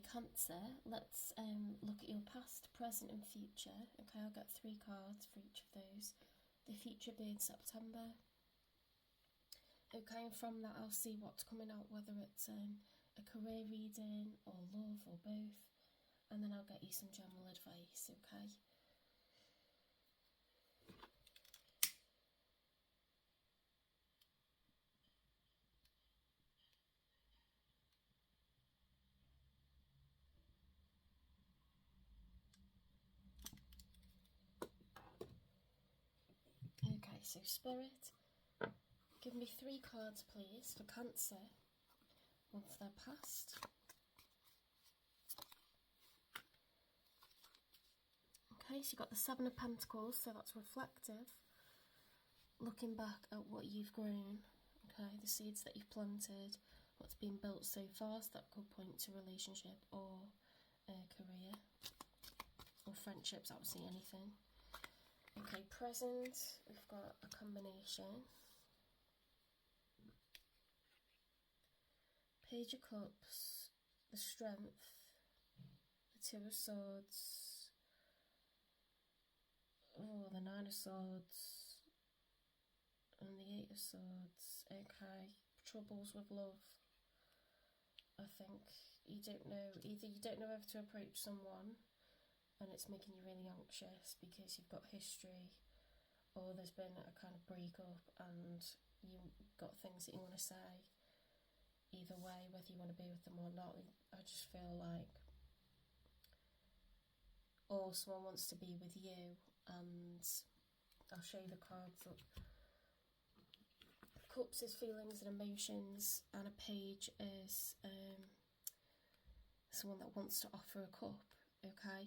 Cancer, let's look at your past, present and future. Okay, I'll get 3 cards for each of those. The future being September. Okay, and from that I'll see what's coming out, whether it's a career reading or love or both. And then I'll get you some general advice, okay? Okay, so Spirit, give me 3 cards please for Cancer once they're past. Okay, so you've got the 7 of Pentacles, so that's reflective. Looking back at what you've grown, okay, the seeds that you've planted, what's been built so far, so that could point to relationship or career or friendships, obviously anything. Okay, present, we've got a combination. Page of Cups, the Strength, the 2 of Swords, oh, the 9 of Swords, and the 8 of Swords. Okay, troubles with love. I think you don't know, either you don't know whether to approach someone and it's making you really anxious because you've got history, or there's been a kind of breakup and you've got things that you want to say. Either way, whether you want to be with them or not, I just feel like, or someone wants to be with you, and I'll show you the cards up. Cups is feelings and emotions, and a page is someone that wants to offer a cup, okay?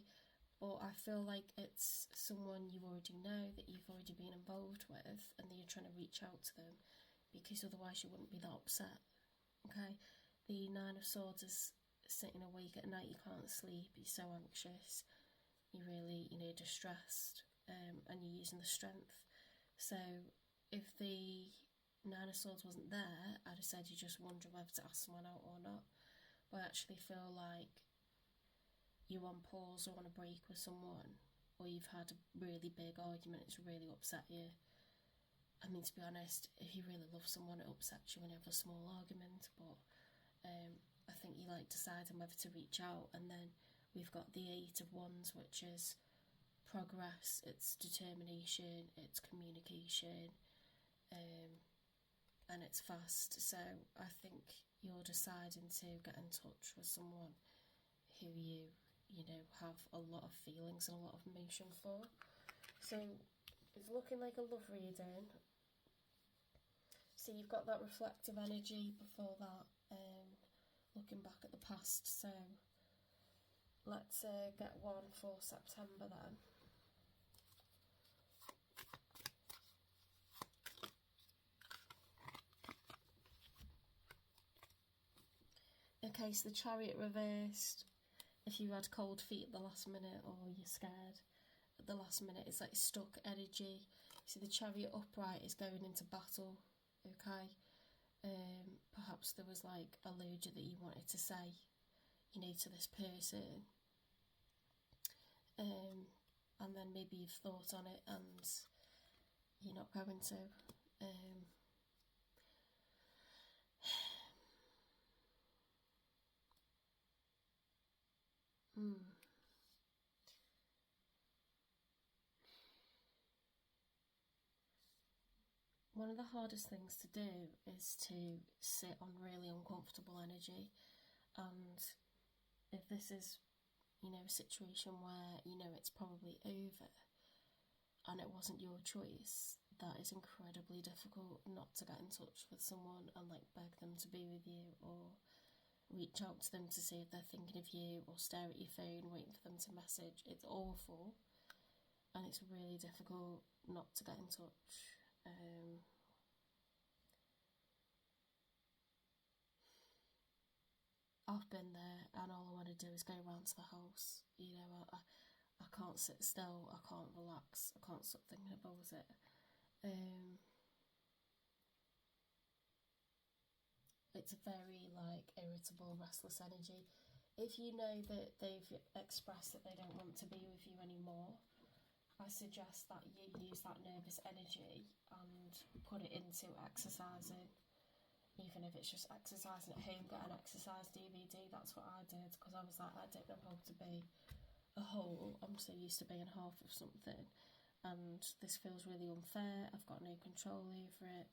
But I feel like it's someone you already know, that you've already been involved with, and that you're trying to reach out to them, because otherwise you wouldn't be that upset, okay? The 9 of Swords is sitting awake at night, you can't sleep, you're so anxious, you're really, distressed, and you're using the Strength. So if the 9 of Swords wasn't there, I'd have said you just wonder whether to ask someone out or not. But I actually feel like you're on pause or on a break with someone, or you've had a really big argument, it's really upset you. I mean, to be honest, if you really love someone, it upsets you when you have a small argument, but I think you like deciding whether to reach out. And then we've got the 8 of Wands, which is progress, it's determination, it's communication, and it's fast. So I think you're deciding to get in touch with someone who you have a lot of feelings and a lot of emotion for. So it's looking like a love reading. So you've got that reflective energy before that, looking back at the past. So let's get one for September then. Okay, so the Chariot reversed. If you had cold feet at the last minute, or you're scared at the last minute, it's like stuck energy. So the Chariot upright is going into battle, okay? Perhaps there was like a loader that you wanted to say, to this person. And then maybe you've thought on it and you're not going to. One of the hardest things to do is to sit on really uncomfortable energy, and if this is, a situation where it's probably over and it wasn't your choice, that is incredibly difficult not to get in touch with someone and like beg them to be with you, or reach out to them to see if they're thinking of you, or stare at your phone waiting for them to message. It's awful, and it's really difficult not to get in touch. I've been there, and all I want to do is go around to the house. I can't sit still, I can't relax, I can't stop thinking about it. It's a very irritable, restless energy. if you know that they've expressed that they don't want to be with you anymore, I suggest that you use that nervous energy and put it into exercising. Even if it's just exercising at home, get an exercise DVD. That's what I did, because I was like, I don't know how to be a whole. I'm so used to being half of something, and this feels really unfair. I've got no control over it,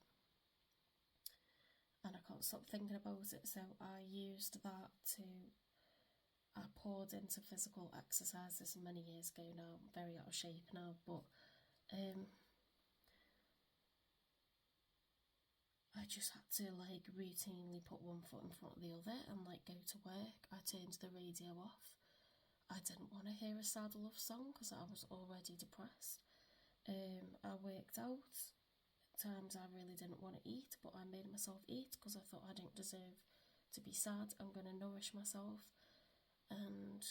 and I can't stop thinking about it. So I used that to, I poured into physical exercises many years ago now. I'm very out of shape now, but I just had to like routinely put one foot in front of the other and like go to work. I turned the radio off. I didn't want to hear a sad love song because I was already depressed. I worked out. Times I really didn't want to eat, but I made myself eat because I thought I didn't deserve to be sad. I'm going to nourish myself. And,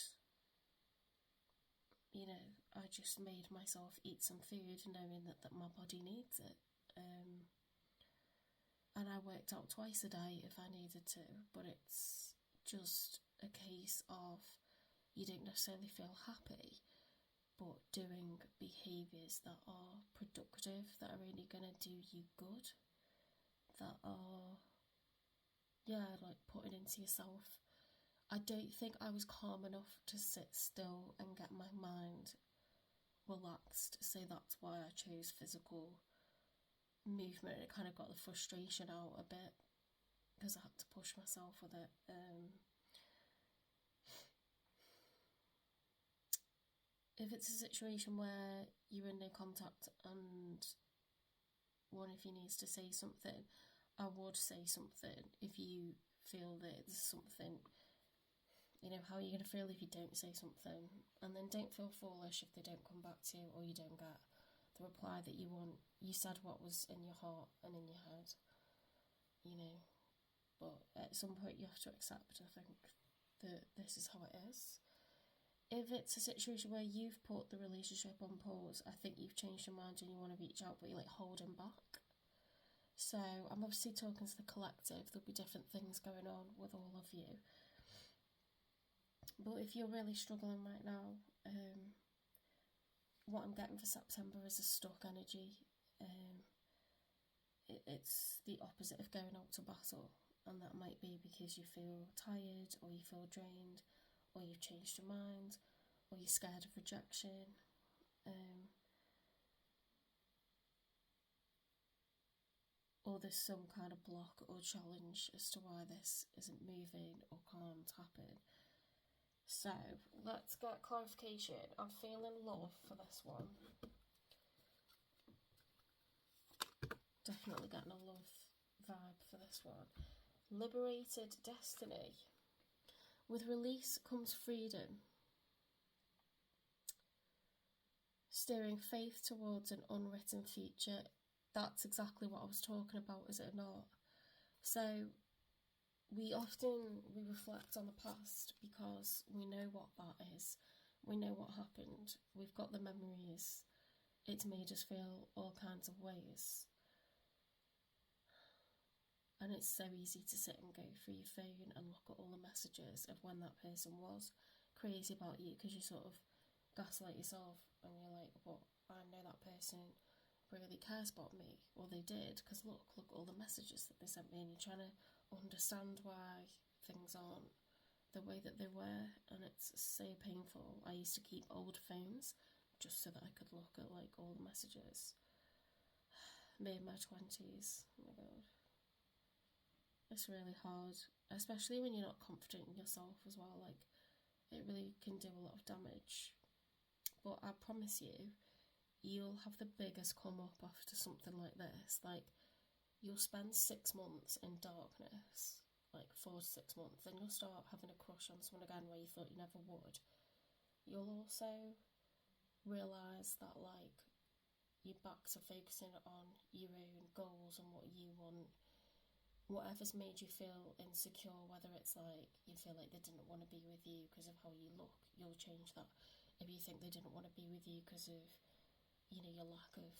you know, I just made myself eat some food knowing that my body needs it. And I worked out twice a day if I needed to, but it's just a case of you don't necessarily feel happy, but doing behaviours that are productive, that are really going to do you good, that are, like putting into yourself. I don't think I was calm enough to sit still and get my mind relaxed, so that's why I chose physical movement. It kind of got the frustration out a bit because I had to push myself with it. If it's a situation where you're in no contact and one of you needs to say something, I would say something. If you feel that there's something, you know, how are you going to feel if you don't say something? And then don't feel foolish if they don't come back to you or you don't get the reply that you want. You said what was in your heart and in your head, you know. But at some point you have to accept, I think, that this is how it is. If it's a situation where you've put the relationship on pause, I think you've changed your mind and you want to reach out, but you're like holding back. So I'm obviously talking to the collective. There'll be different things going on with all of you. But if you're really struggling right now, what I'm getting for September is a stuck energy. It's the opposite of going out to battle, and that might be because you feel tired, or you feel drained, or you've changed your mind, or you're scared of rejection. Or there's some kind of block or challenge as to why this isn't moving or can't happen. So let's get clarification. I'm feeling love for this one. Definitely getting a love vibe for this one. Liberated destiny. With release comes freedom. Steering faith towards an unwritten future. That's exactly what I was talking about, is it not? So we reflect on the past because we know what that is. We know what happened. We've got the memories. It's made us feel all kinds of ways. And it's so easy to sit and go through your phone and look at all the messages of when that person was crazy about you, because you sort of gaslight yourself and you're like, well, I know that person really cares about me, or they did, because look all the messages that they sent me, and you're trying to understand why things aren't the way that they were, and it's so painful. I used to keep old phones just so that I could look at like all the messages. Me in my 20s, oh my god. It's really hard, especially when you're not confident in yourself as well. Like, it really can do a lot of damage. But I promise you, you'll have the biggest come up after something like this. Like, you'll spend 6 months in darkness, like 4 to 6 months, then you'll start having a crush on someone again where you thought you never would. You'll also realise that, like, you're back to focusing on your own goals and what you want. Whatever's made you feel insecure, whether it's like you feel like they didn't want to be with you because of how you look, you'll change that. If you think they didn't want to be with you because of, you know, your lack of,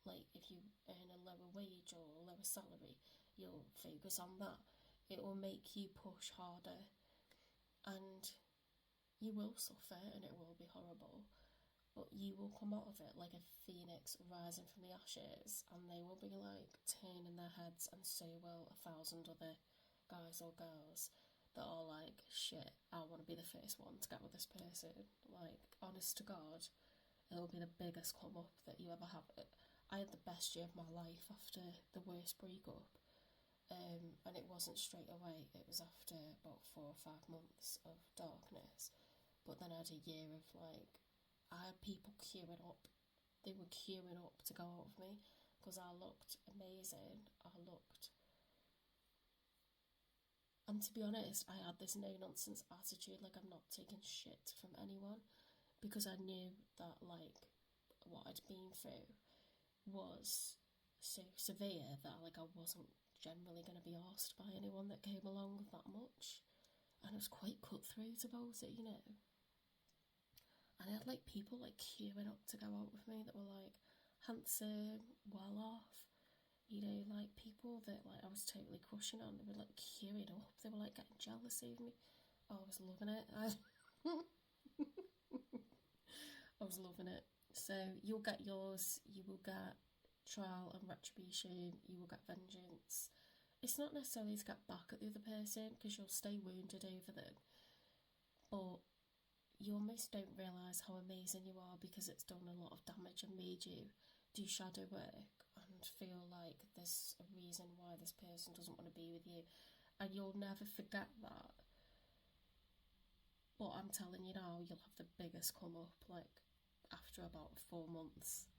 like, if you earn a lower wage or a lower salary, you'll focus on that. It will make you push harder. and you will suffer and it will be horrible, but you will come out of it like a phoenix rising from the ashes, and they will be like turning their heads, and so will 1,000 other guys or girls that are like, shit, I want to be the first one to get with this person. Like, honest to God, it'll be the biggest come up that you ever have. I had the best year of my life after the worst breakup, and it wasn't straight away. It was after about 4 or 5 months of darkness. But then I had a year of like, I had people queuing up. They were queuing up to go out with me because I looked amazing. And to be honest, I had this no-nonsense attitude, like I'm not taking shit from anyone, because I knew that, like, what I'd been through was so severe that, like, I wasn't generally going to be asked by anyone that came along that much. And I was quite cutthroat about it, you know. And I had, like, people, like, queuing up to go out with me that were, like, handsome, well off, you know, like people that like I was totally crushing on. They were like queuing up. They were like getting jealous of me. Oh, I was loving it. I was loving it. So you'll get yours. You will get trial and retribution. You will get vengeance. It's not necessarily to get back at the other person because you'll stay wounded over them, but you almost don't realise how amazing you are because it's done a lot of damage and made you do shadow work and feel like there's a reason why this person doesn't want to be with you, and you'll never forget that. But I'm telling you now, you'll have the biggest come up like after about 4 months.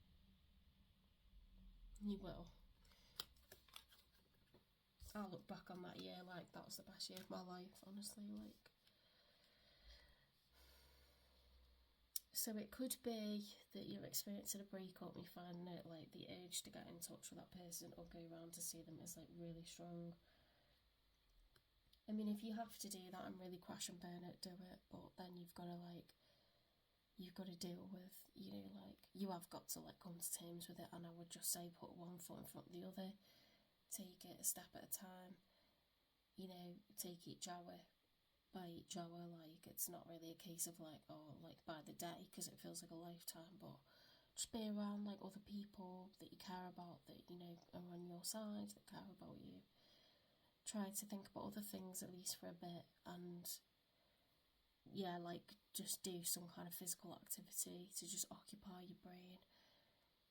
You will. I'll look back on that year like that was the best year of my life, honestly. Like, so it could be that you're experiencing a breakup and you find it like the urge to get in touch with that person or go around to see them is like really strong. I mean, if you have to do that and really crash and burn it, do it. But then you've got to deal with, you know, like you have got to like come to terms with it. And I would just say put one foot in front of the other, take it a step at a time. You know, take each hour by each hour. Like, it's not really a case of like, oh, like by the day, because it feels like a lifetime, but just be around like other people that you care about, that you know are on your side, that care about you. Try to think about other things at least for a bit, and yeah, like just do some kind of physical activity to just occupy your brain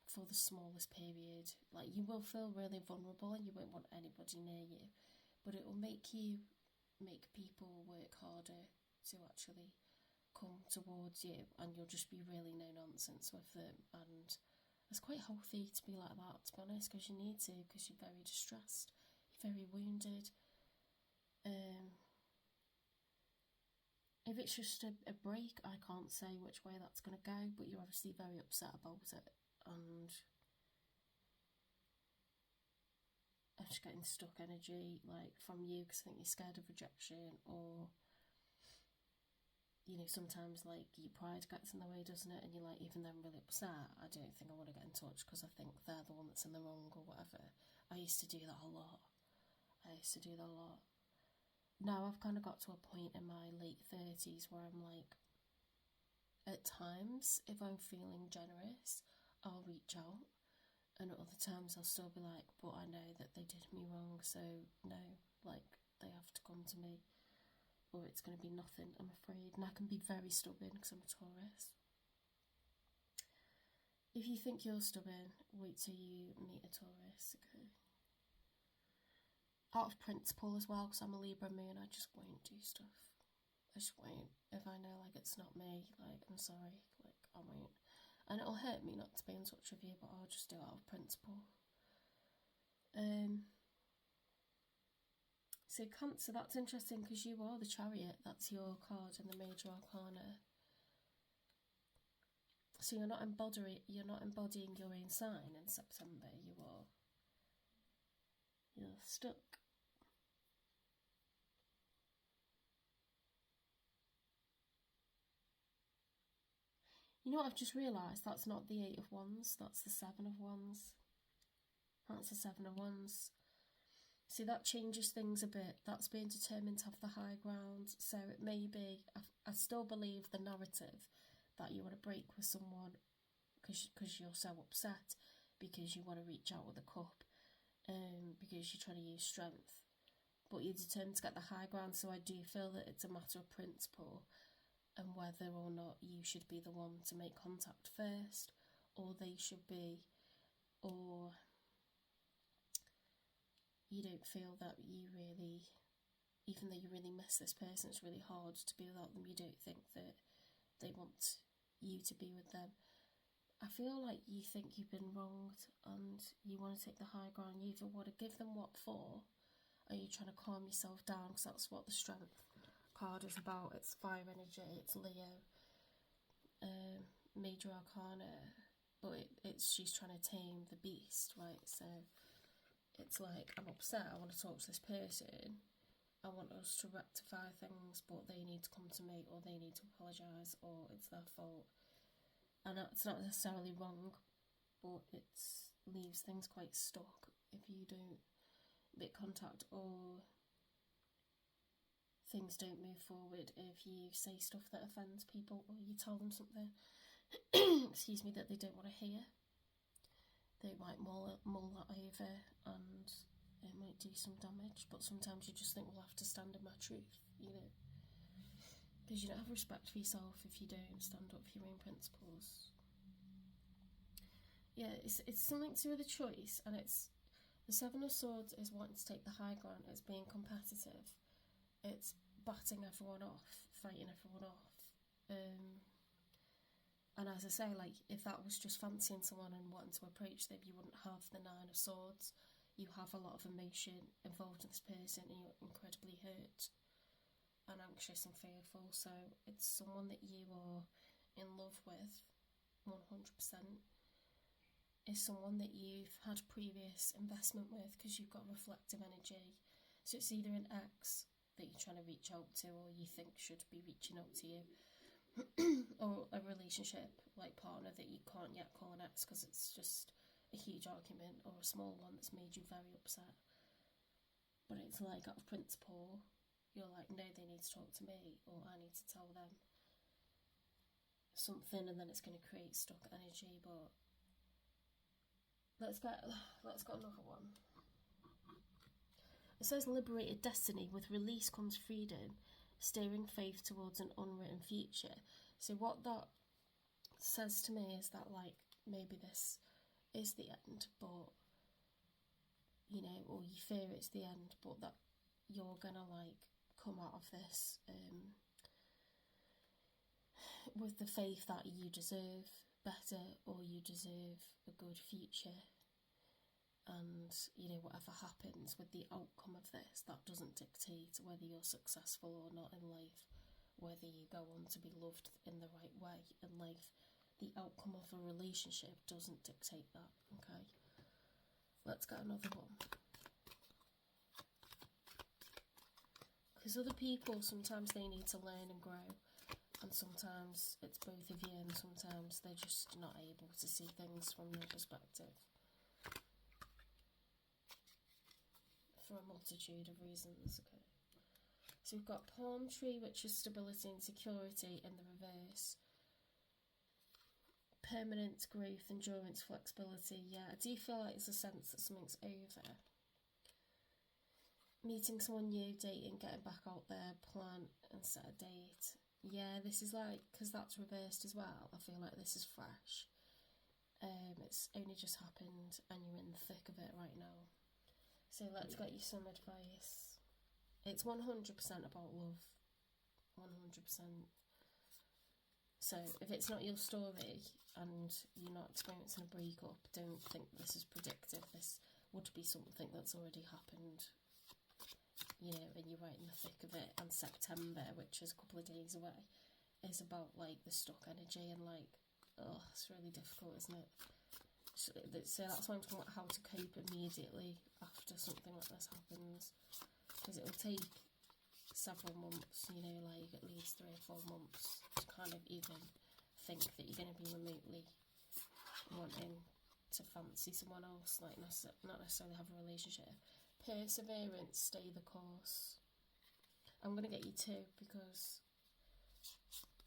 for the smallest period. Like, you will feel really vulnerable and you won't want anybody near you, but it will make people work harder to actually come towards you, and you'll just be really no nonsense with them. And it's quite healthy to be like that, to be honest, because you need to, because you're very distressed, you're very wounded. If it's just a break, I can't say which way that's going to go, but you're obviously very upset about it, and I'm just getting stuck energy like from you because I think you're scared of rejection, or you know, sometimes like your pride gets in the way, doesn't it? And you're like, even though I'm really upset, I don't think I want to get in touch because I think they're the one that's in the wrong or whatever. I used to do that a lot. Now I've kind of got to a point in my late 30s where I'm like, at times, if I'm feeling generous, I'll reach out, and at other times I'll still be like, but I know that they did me wrong, so no, like, they have to come to me, or it's going to be nothing, I'm afraid. And I can be very stubborn because I'm a Taurus. If you think you're stubborn, wait till you meet a Taurus, okay? Out of principle as well, because I'm a Libra moon, I just won't do stuff. I just won't. If I know like it's not me, like, I'm sorry, like, I won't. And it'll hurt me not to be in touch with you, but I'll just do it out of principle. So Cancer, that's interesting because you are the Chariot. That's your card in the Major Arcana. So you're not embodying your own sign in September. You're stuck. You know what I've just realised? That's not the 8 of Wands, that's the 7 of Wands. That's the 7 of Wands. See, that changes things a bit. That's being determined to have the high ground. So it may be, I still believe the narrative that you want to break with someone because you're so upset, because you want to reach out with a cup, because you're trying to use strength. But you're determined to get the high ground, so I do feel that it's a matter of principle and whether or not you should be the one to make contact first, or they should be, or you don't feel that you really, even though you really miss this person, it's really hard to be without them, you don't think that they want you to be with them. I feel like you think you've been wronged and you want to take the high ground. You either want to give them what for, or you're trying to calm yourself down, because that's what the strength card is about. It's fire energy, it's Leo, major arcana, but she's trying to tame the beast, right? So it's like, I'm upset, I want to talk to this person, I want us to rectify things, but they need to come to me, or they need to apologise, or it's their fault. And it's not necessarily wrong, but it leaves things quite stuck if you don't make contact, or things don't move forward if you say stuff that offends people, or you tell them something excuse me, that they don't want to hear. They might mull that over and it might do some damage, but sometimes you just think, well, I have to stand in my truth, you know, because you don't have respect for yourself if you don't stand up for your own principles. Yeah, it's something to do with a choice, and it's the Seven of Swords is wanting to take the high ground, it's being competitive, it's batting everyone off, fighting everyone off. And as I say, like, if that was just fancying someone and wanting to approach them, you wouldn't have the Nine of Swords. You have a lot of emotion involved in this person, and you're incredibly hurt and anxious and fearful. So it's someone that you are in love with, 100%. Is someone that you've had previous investment with, because you've got reflective energy. So it's either an ex that you're trying to reach out to, or you think should be reaching out to you, or a relationship, like partner, that you can't yet call an ex because it's just a huge argument, or a small one that's made you very upset. But it's like, out of principle, you're like, no, they need to talk to me, or I need to tell them something, and then it's going to create stuck energy. But let's get another one. It says liberated destiny. With release comes freedom, steering faith towards an unwritten future. So what that says to me is that, like, maybe this is the end, but, you know, or you fear it's the end, but that you're gonna, like, come out of this with the faith that you deserve better, or you deserve a good future. And, you know, whatever happens with the outcome of this, that doesn't dictate whether you're successful or not in life, whether you go on to be loved in the right way in life. The outcome of a relationship doesn't dictate that, okay? Let's get another one. Because other people, sometimes they need to learn and grow, and sometimes it's both of you, and sometimes they're just not able to see things from your perspective, for a multitude of reasons. Okay, so we've got palm tree, which is stability and security in the reverse. Permanent growth, endurance, flexibility. Yeah, I do feel like it's a sense that something's over. Meeting someone new, dating, getting back out there, plan and set a date. Yeah, this is like, because that's reversed as well, I feel like this is fresh. It's only just happened and you're in the thick of it right now. So let's get you some advice. It's 100% about love. 100%. So if it's not your story and you're not experiencing a breakup, don't think this is predictive. This would be something that's already happened, you know, and you're right in the thick of it. And September, which is a couple of days away, is about, like, the stuck energy and, like, oh, it's really difficult, isn't it? So that's why I'm talking about how to cope immediately after something like this happens, because it'll take several months, you know, like at least 3 or 4 months to kind of even think that you're going to be remotely wanting to fancy someone else, like not necessarily have a relationship. Perseverance, stay the course. I'm going to get you 2 because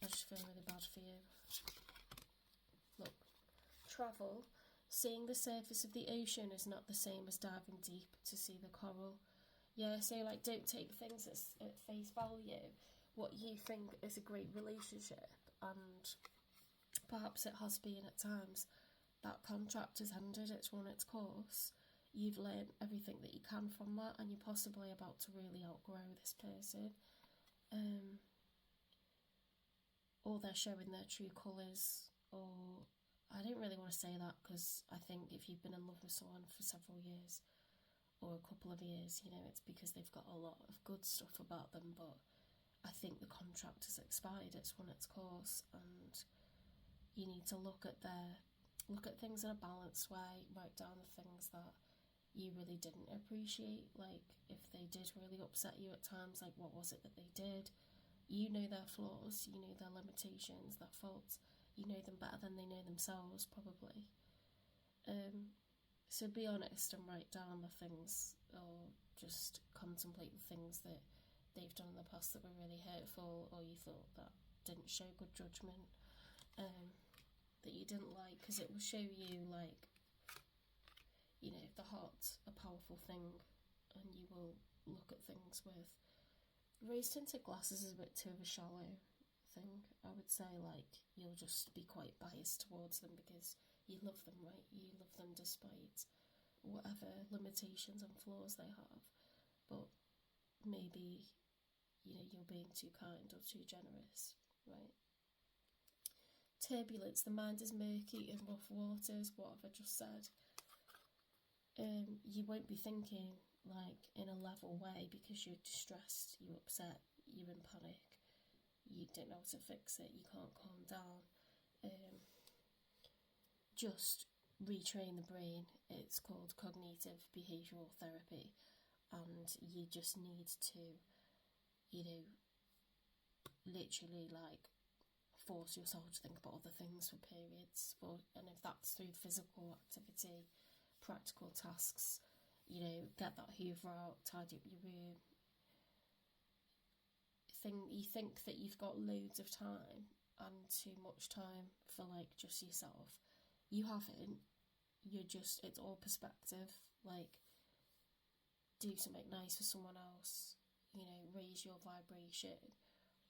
I just feel really bad for you. Look. Travel. Seeing the surface of the ocean is not the same as diving deep to see the coral. Yeah, so like don't take things at face value. What you think is a great relationship, and perhaps it has been at times, that contract has ended, it's run its course. You've learned everything that you can from that, and you're possibly about to really outgrow this person. Or they're showing their true colours, or I don't really want to say that because I think if you've been in love with someone for several years or a couple of years, you know, it's because they've got a lot of good stuff about them, but I think the contract has expired, it's run its course, and you need to look at things in a balanced way, write down the things that you really didn't appreciate, like if they did really upset you at times, like what was it that they did? You know their flaws, you know their limitations, their faults, you know them better than they know themselves, probably. So be honest and write down the things, or just contemplate the things that they've done in the past that were really hurtful, or you thought that didn't show good judgment, that you didn't like, because it will show you, like, you know, the heart's a powerful thing, and you will look at things with rose-tinted glasses is a bit too of a shallow thing. I would say, like, you'll just be quite biased towards them because you love them, right? You love them despite whatever limitations and flaws they have. But maybe, you know, you're being too kind or too generous, right? Turbulence, the mind is murky in rough waters, what have I just said? You won't be thinking like in a level way because you're distressed, you're upset, you're in panic, you don't know how to fix it, you can't calm down. Just retrain the brain. It's called cognitive behavioural therapy, and you just need to, you know, literally like force yourself to think about other things for periods, and if that's through physical activity, practical tasks, you know, get that hoover out, tidy up your room. You think that you've got loads of time and too much time for like just yourself. You haven't. It's all perspective. Like, do something nice for someone else, you know, raise your vibration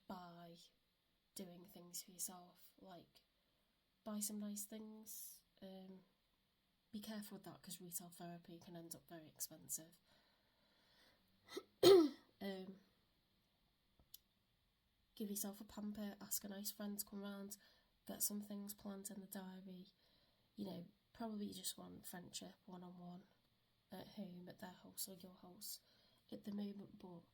by doing things for yourself, like buy some nice things. Be careful with that because retail therapy can end up very expensive. Give yourself a pamper, ask a nice friend to come round, get some things planned in the diary. You know, probably just want friendship one-on-one at home, at their house or your house at the moment, but,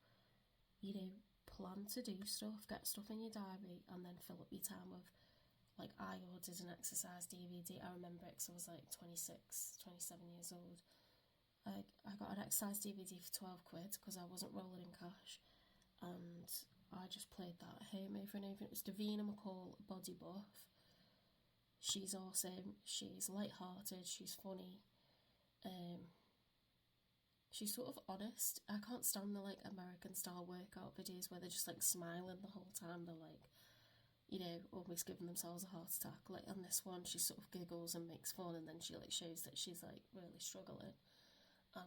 you know, plan to do stuff, get stuff in your diary, and then fill up your time with, like, I ordered an exercise DVD. I remember it because I was like 26, 27 years old. I got an exercise DVD for 12 quid because I wasn't rolling in cash, and I just played that at home over and over. It was Davina McCall, Body Buff. She's awesome, she's light-hearted, she's funny, she's sort of honest. I can't stand the like American style workout videos where they're just like smiling the whole time. They're like, you know, almost giving themselves a heart attack. Like on this one, she sort of giggles and makes fun, and then she like shows that she's like really struggling. And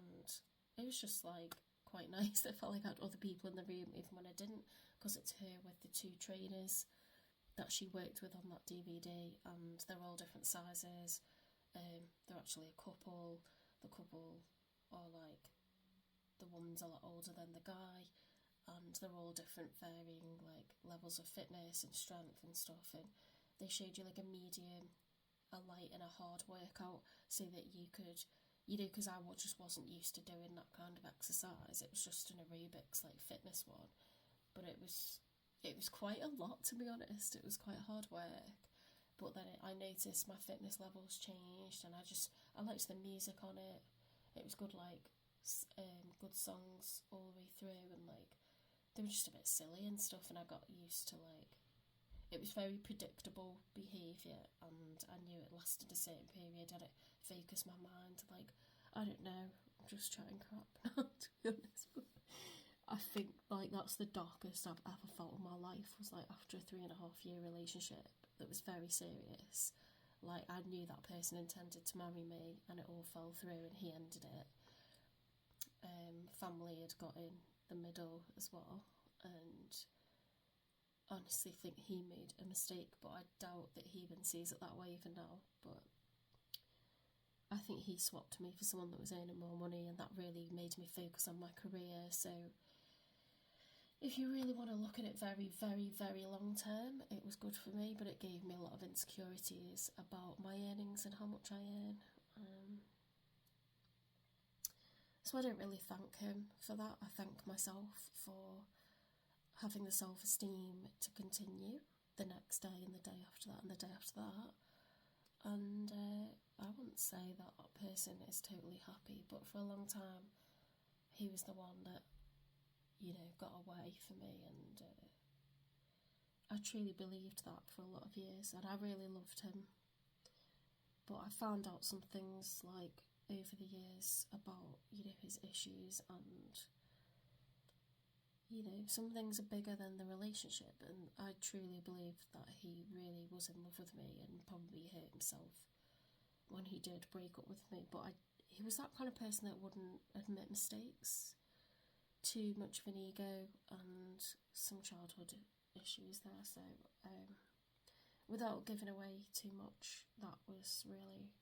it was just like quite nice. I felt like I had other people in the room even when I didn't, because it's her with the 2 trainers that she worked with on that DVD, and they're all different sizes. They're actually a couple. The couple are like, the woman's a lot older than the guy, and they're all different, varying like levels of fitness and strength and stuff. And they showed you like a medium, a light, and a hard workout, so that you could, you know, because I just wasn't used to doing that kind of exercise. It was just an aerobics like fitness one, but it was quite a lot, to be honest. It was quite hard work, but then I noticed my fitness levels changed, and I liked the music on it. It was good, like good songs all the way through, and like they were just a bit silly and stuff, and I got used to like, it was very predictable behaviour, and I knew it lasted a certain period, and it focused my mind. Like, I don't know, just chatting crap now, to be honest. But I think like that's the darkest I've ever felt in my life, was like after a 3.5 year relationship that was very serious. Like I knew that person intended to marry me and it all fell through and he ended it. Family had got in the middle as well, and honestly think he made a mistake, but I doubt that he even sees it that way even now. But I think he swapped me for someone that was earning more money, and that really made me focus on my career. So if you really want to look at it very, very, very long term, it was good for me, but it gave me a lot of insecurities about my earnings and how much I earn. So I don't really thank him for that. I thank myself for having the self-esteem to continue the next day and the day after that and the day after that. And I wouldn't say that that person is totally happy, but for a long time he was the one that, you know, got away for me, and I truly believed that for a lot of years, and I really loved him. But I found out some things like over the years about, you know, his issues, and you know, some things are bigger than the relationship, and I truly believe that he really was in love with me and probably hurt himself when he did break up with me. But he was that kind of person that wouldn't admit mistakes, too much of an ego, and some childhood issues there. So without giving away too much, that was really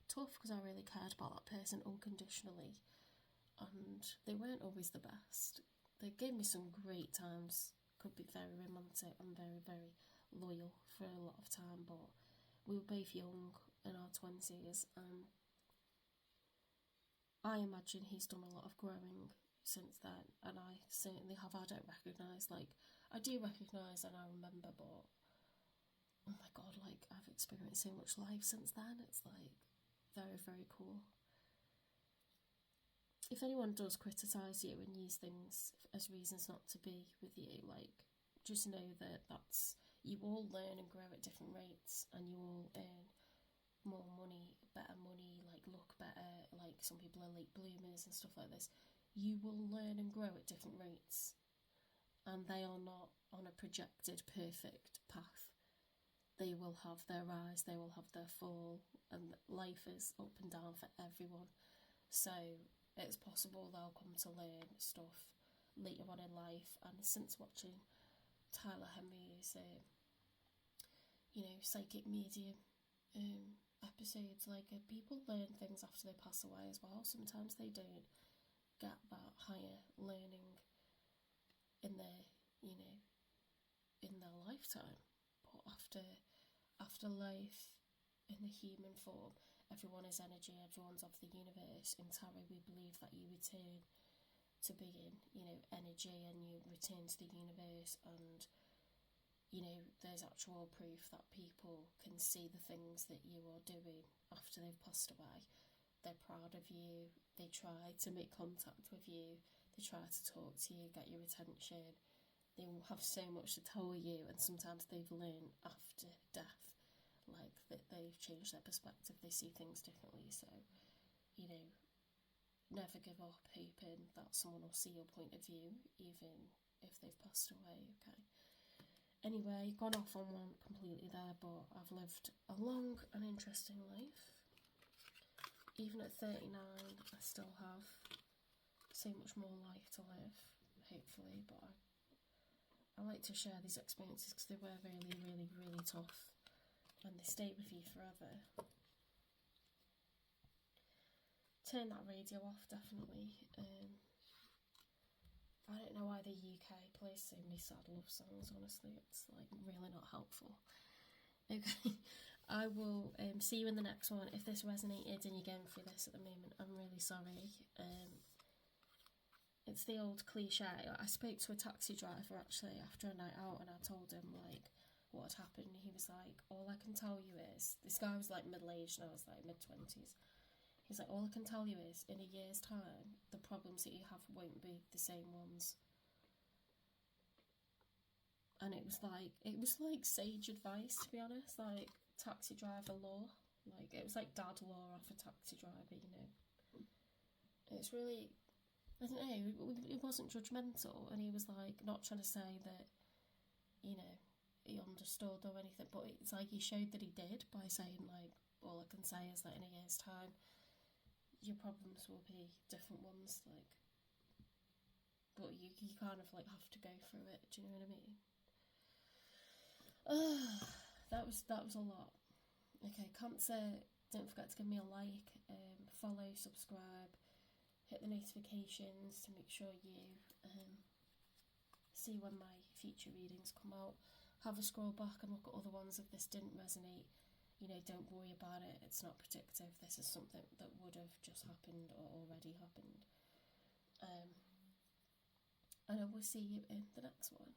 tough, because I really cared about that person unconditionally, and they weren't always the best. They gave me some great times, could be very romantic and very, very loyal for a lot of time, but we were both young in our 20s, and I imagine he's done a lot of growing since then, and I certainly have. I don't recognise, like, I do recognise and I remember, but oh my god, like, I've experienced so much life since then. It's like very, very cool. If anyone does criticise you and use things as reasons not to be with you, like, just know that you all learn and grow at different rates, and you all earn more money, better money, like look better, like some people are late bloomers and stuff like this. You will learn and grow at different rates, and they are not on a projected perfect path. They will have their rise, they will have their fall, and life is up and down for everyone. So it's possible they'll come to learn stuff later on in life. And since watching Tyler Henry's, psychic medium episodes, like, people learn things after they pass away as well. Sometimes they don't get that higher learning in their, in their lifetime. But after life in the human form, everyone is energy, everyone's of the universe. In tarot, we believe that you return to being, energy, and you return to the universe, and, there's actual proof that people can see the things that you are doing after they've passed away. They're proud of you, they try to make contact with you, they try to talk to you, get your attention. They will have so much to tell you, and sometimes they've learned after death, like, that they've changed their perspective, they see things differently. So, never give up hoping that someone will see your point of view, even if they've passed away, okay? Anyway, gone off on one completely there, but I've lived a long and interesting life. Even at 39, I still have so much more life to live, hopefully, but I like to share these experiences because they were really, really, really tough, and they stay with you forever. Turn that radio off, definitely. I don't know why the UK plays so many sad love songs, honestly. It's, like, really not helpful. Okay, I will see you in the next one. If this resonated and you're going through this at the moment, I'm really sorry. It's the old cliche. I spoke to a taxi driver, actually, after a night out, and I told him, like, what had happened. He was like, all I can tell you is, this guy was, like, middle-aged, and I was, like, mid-20s. He's like, all I can tell you is, in a year's time, the problems that you have won't be the same ones. And it was like sage advice, to be honest, like taxi driver law. Like, it was like dad law off a taxi driver, It's really, I don't know, it wasn't judgmental, and he was like not trying to say that, you know, he understood or anything, but it's like he showed that he did by saying, like, all I can say is that in a year's time your problems will be different ones, like, but you kind of like have to go through it, do you know what I mean? That was a lot. Okay, Cancer, don't forget to give me a like, follow, subscribe, hit the notifications to make sure you see when my future readings come out. Have a scroll back and look at other ones. If this didn't resonate, you know, don't worry about it. It's not predictive. This is something that would have just happened or already happened. And I will see you in the next one.